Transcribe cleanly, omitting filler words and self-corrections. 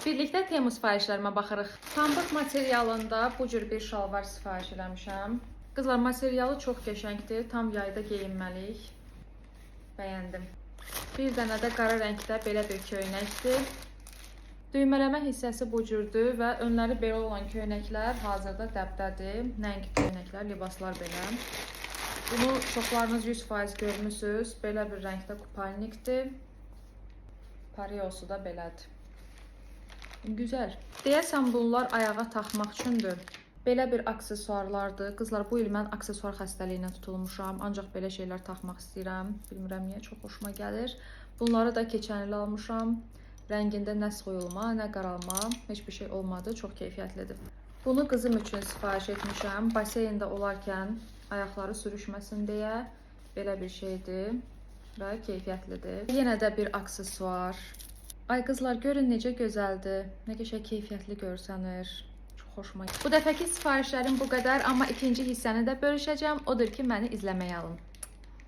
Birlikdə Temu sifarişlərimə baxırıq. Pambıq materialında bu cür bir şalvar sifariş eləmişəm. Qızlar, materialı çox qəşəngdir. Tam yayda geyinməlik. Bəyəndim. Bir dənə də qara rəngdə belə bir köynəkdir. Düymələmə hissəsi bu cürdür və önləri belə olan köynəklər hazırda dəbdədir. Nəinki köynəklər, libaslar belə. Bunu çoxlarınız 100% görmüsünüz. Belə bir rəngdə kupalnikdir. Pariosu da belədir. Güzel. Deyəsən bunlar ayağa taxmaq üçündür. Belə bir aksesuarlardır. Qızlar, bu il mən aksesuar xəstəliyinə tutulmuşam. Ancaq belə şeylər taxmaq istəyirəm. Bilmirəm niyə, çox xoşuma gəlir. Bunları da keçən il almışam. Rəngində nə soyulma, nə qaralma, heç bir şey olmadı. Çox keyfiyyətlidir. Bunu qızım üçün sifariş etmişəm. Baseyndə olarkən ayaqları sürüşməsin deyə belə bir şeydir və keyfiyyətlidir. Yenə də bir aksesuar. Ay qızlar, görün necə gözəldir. Nə qəşəng keyfiyyətli görsənir. Çox xoşuma gəlir. Bu dəfəki sifarişlərim bu qədər, amma ikinci hissəni də bölüşəcəm. Odur ki, məni izləməyə alın.